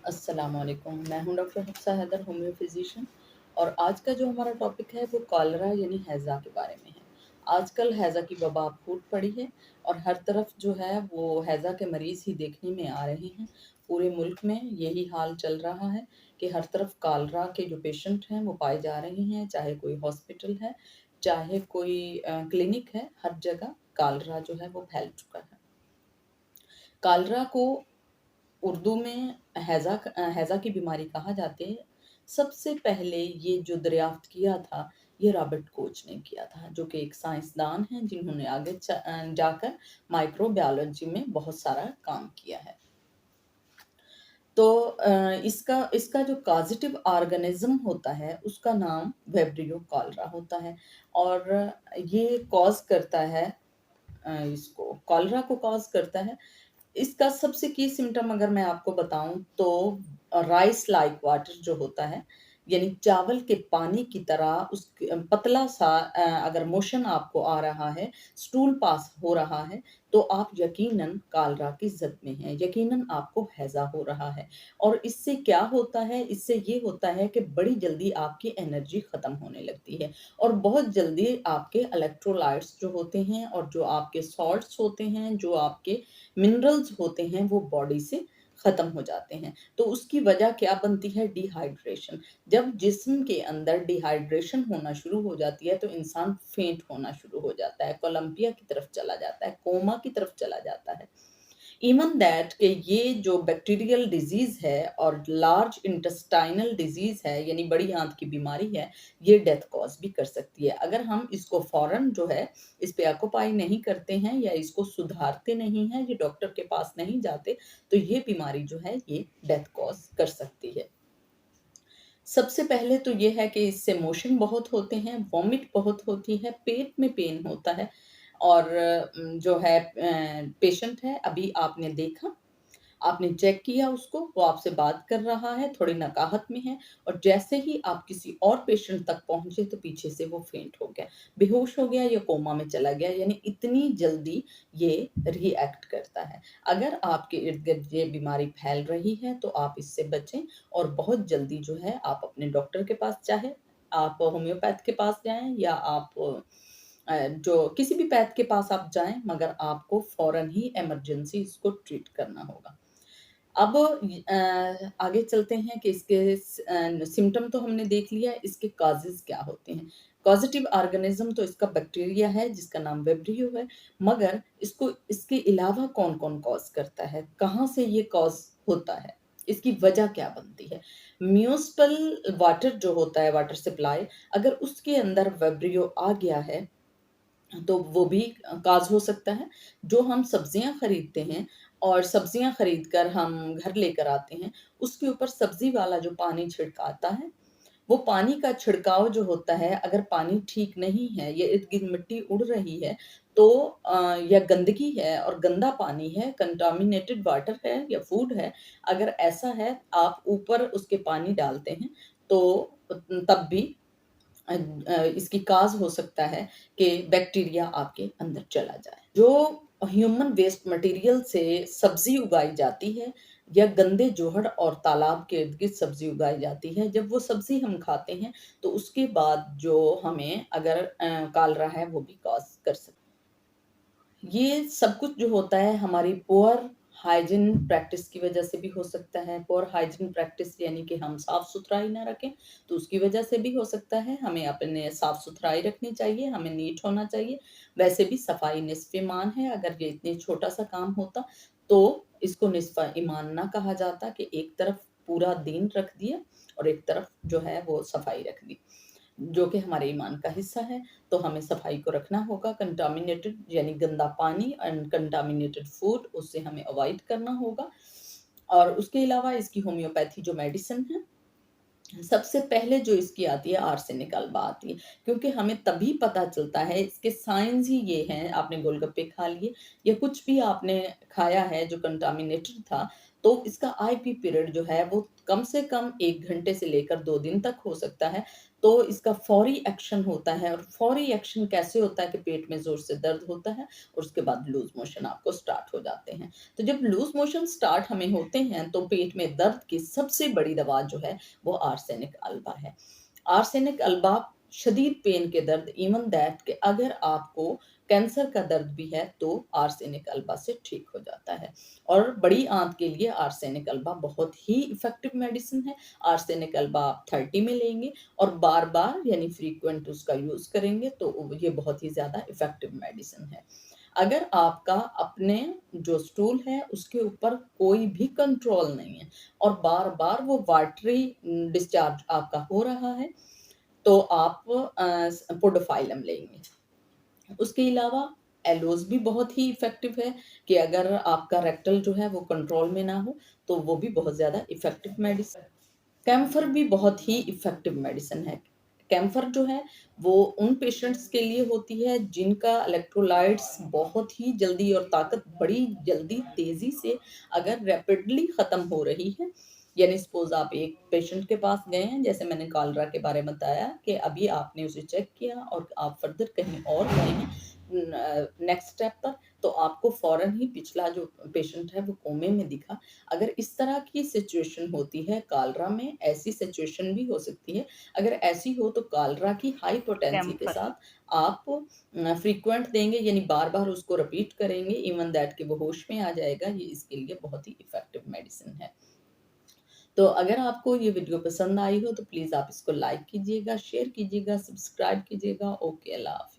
अस्सलामुअलैकुम। मैं हूँ doctor Hafsa Haider, homeo physician. और आज का जो हमारा टॉपिक है वो कॉलरा यानी हैज़ा के बारे में है। आजकल हैज़ा की वबा फूट पड़ी है और हर तरफ जो है वो हैज़ा के मरीज़ ही देखने में आ रहे हैं। पूरे मुल्क में यही हाल चल रहा है कि हर तरफ कॉलरा के जो पेशेंट हैं वो पाए जा रहे हैं, चाहे कोई हॉस्पिटल है, चाहे कोई क्लिनिक है, हर जगह कॉलरा जो है वो फैल चुका है। कॉलरा को उर्दू में हैज़ा की बीमारी कहा जाते हैं। सबसे पहले ये जो दरियाफ्त किया था, ये रॉबर्ट कोच ने किया था, जो कि एक साइंसदान हैं जिन्होंने आगे जाकर माइक्रोबायोलॉजी में बहुत सारा काम किया है। तो इसका इसका जो कॉज़ेटिव ऑर्गेनिज़्म होता है, उसका नाम वेब्रियो कॉलरा होता है और ये कॉज़ करता है इसको कॉलरा को कॉज़ करता है। इसका सबसे की सिम्पटम अगर मैं आपको बताऊँ तो राइस लाइक वाटर जो होता है, यानी चावल के पानी की तरह पतला-सा अगर मोशन आपको आ रहा है, स्टूल पास हो रहा है, तो आप यकीनन कॉलरा की ज़द में हैं, यकीनन आपको हैज़ा हो रहा है। और इससे क्या होता है, इससे ये होता है कि बड़ी जल्दी आपकी एनर्जी ख़त्म होने लगती है और बहुत जल्दी आपके इलेक्ट्रोलाइट्स जो होते हैं और जो आपके सॉल्ट्स होते हैं, जो आपके मिनरल्स होते हैं वो बॉडी से खत्म हो जाते हैं। तो उसकी वजह क्या बनती है? डिहाइड्रेशन। जब जिस्म के अंदर डिहाइड्रेशन होना शुरू हो जाती है तो इंसान फेंट होना शुरू हो जाता है, कोलंपिया की तरफ चला जाता है, कोमा की तरफ चला जाता है। इवन दैट कि ये जो बैक्टीरियल डिजीज़ है और लार्ज इंटेस्टाइनल डिजीज़ है यानी बड़ी आँत की बीमारी है, ये डेथ कॉज़ भी कर सकती है। अगर हम इसको फ़ौरन जो है इस पे ऑक्यूपाई नहीं करते हैं या इसको सुधारते नहीं हैं, ये डॉक्टर के पास नहीं जाते, तो ये बीमारी जो है ये डेथ कॉज़ कर सकती है। सबसे पहले तो ये है कि इससे मोशन बहुत होते हैं, वॉमिट बहुत होती है, पेट में पेन होता है और जो है पेशेंट है अभी आपने देखा, आपने चेक किया उसको, वो आपसे बात कर रहा है, थोड़ी नकाहत में है और जैसे ही आप किसी और पेशेंट तक पहुँचे तो पीछे से वो फेंट हो गया, बेहोश हो गया या कोमा में चला गया, यानी इतनी जल्दी ये रिएक्ट करता है। अगर आपके इर्द-गिर्द ये बीमारी फैल रही है तो आप इससे बचें और बहुत जल्दी जो है आप अपने डॉक्टर के पास चाहे आप होम्योपैथ के पास जाएँ या आप जो किसी भी पैथ के पास आप जाएँ मगर आपको फ़ौरन ही इमरजेंसी इसको ट्रीट करना होगा। अब आगे चलते हैं कि इसके सिम्पटम तो हमने देख लिया, इसके कॉजेज़ क्या होते हैं। पॉज़िटिव ऑर्गेनिज़्म तो इसका बैक्टीरिया है जिसका नाम वेब्रियो है, मगर इसको इसके अलावा कौन-कौन कॉज़ करता है? कहाँ से ये कॉज़ होता है? इसकी वजह क्या बनती है? म्युनिसिपल वाटर जो होता है, वाटर सप्लाई, अगर उसके अंदर वेब्रियो आ गया है तो वो भी काज़ हो सकता है। जो हम सब्जियाँ खरीदते हैं और सब्जियाँ खरीद कर हम घर लेकर आते हैं, उसके ऊपर सब्ज़ी वाला जो पानी छिड़काता है, वो पानी का छिड़काव जो होता है, अगर पानी ठीक नहीं है या इर्द-गिर्द मिट्टी उड़ रही है, तो या गंदगी है और गंदा पानी है, कंटामिनेटेड वाटर है या फूड है, अगर ऐसा है, आप ऊपर उसके पानी डालते हैं, तो तब भी इसकी काज़ हो सकता है कि बैक्टीरिया आपके अंदर चला जाए। जो ह्यूमन वेस्ट मटीरियल से सब्ज़ी उगाई जाती है या गंदे जोहड़ और तालाब के इर्द-गिर्द सब्ज़ी उगाई जाती है, जब वो सब्ज़ी हम खाते हैं, तो उसके बाद जो हमें अगर कॉलरा है, वो भी कॉज़ कर सकता है। ये सब कुछ जो होता है हमारी पुअर हाइजीन प्रैक्टिस की वजह से भी हो सकता है। पुअर हाइजीन प्रैक्टिस यानी कि हम साफ-सुथराई ना रखें, तो उसकी वजह से भी हो सकता है। हमें अपने साफ-सुथराई रखनी चाहिए, हमें नीट होना चाहिए। वैसे भी सफाई निस्फ़ ईमान है, अगर ये इतनी छोटा-सा काम होता, तो इसको निस्फ़ ईमान ना कहा जाता कि एक तरफ पूरा दीन रख दिया और एक तरफ जो है वो सफाई रख दी। जो कि हमारे ईमान का हिस्सा है, तो हमें सफाई को रखना होगा। कंटामिनेटेड यानी गंदा पानी एंड कंटामिनेटेड फूड उससे हमें अवॉइड करना होगा। और उसके अलावा इसकी होम्योपैथी जो मेडिसिन है, सबसे पहले जो इसकी आती है आर्सेनिक अल्बा आती है, क्योंकि हमें तभी पता चलता है इसके साइन्स ही ये हैं, आपने गोलगप्पे खा लिए या कुछ भी आपने खाया है जो कंटामिनेटेड था, तो तो इसका आईपी पीरियड जो है वो कम से कम 1 घंटे से लेकर 2 दिन तक हो सकता है। तो इसका फौरी एक्शन होता है, और फौरी एक्शन कैसे होता है कि पेट में ज़ोर से दर्द होता है और उसके बाद लूज़ मोशन आपको स्टार्ट हो जाते हैं। तो जब लूज़ मोशन स्टार्ट हमें होते हैं तो पेट में दर्द की सबसे बड़ी दवा जो है वो आर्सेनिक अल्बा है। आर्सेनिक अल्बा शदीद पेन के दर्द, इवन दैट कि अगर आपको कैंसर का दर्द भी है तो आर्सेनिक अल्बा से ठीक हो जाता है। और बड़ी आंत के लिए आर्सेनिक अल्बा बहुत ही इफेक्टिव मेडिसिन है। आर्सेनिक अल्बा आप 30 में लेंगे और बार-बार यानी फ्रीक्वेंट उसका यूज़ करेंगे तो ये बहुत ही ज़्यादा इफेक्टिव मेडिसिन है। अगर आपका अपने जो स्टूल है उसके ऊपर कोई भी कंट्रोल नहीं है और बार-बार वो वाटरी डिस्चार्ज आपका हो रहा है, तो आप पोडोफाइलम लेंगे। उसके अलावा एलोज़ भी बहुत ही इफ़ेक्टिव है कि अगर आपका रेक्टल जो है वो कंट्रोल में ना हो, तो वो भी बहुत ज़्यादा इफ़ेक्टिव मेडिसिन। कैम्फर भी बहुत ही इफ़ेक्टिव मेडिसिन है। कैम्फर जो है वो उन पेशेंट्स के लिए होती है जिनका इलेक्ट्रोलाइट्स बहुत ही जल्दी और ताकत बड़ी जल्दी तेज़ी से अगर रैपिडली ख़त्म हो रही है, यानी सपोज़ आप एक पेशेंट के पास गए हैं, जैसे मैंने कॉलरा के बारे में बताया कि अभी आपने उसे चेक किया और आप फर्दर कहीं और गए हैं नेक्स्ट स्टेप पर, तो आपको फ़ौरन ही पिछला जो पेशेंट है वो कोमे में दिखा। अगर इस तरह की सिचुएशन होती है कालरा में, ऐसी सिचुएशन भी हो सकती है। अगर ऐसी हो तो कालरा की हाई पोटेंसी के कैम्फर। साथ आप फ्रीक्वेंट देंगे, यानी बार-बार उसको रिपीट करेंगे इवन दैट कि वो होश में आ जाएगा, ये इसके लिए बहुत ही इफ़ेक्टिव मेडिसिन है। तो अगर आपको ये वीडियो पसंद आई हो तो प्लीज़ आप इसको लाइक कीजिएगा, शेयर कीजिएगा, सब्सक्राइब कीजिएगा। ओके, अल्लाह हाफ़िज़।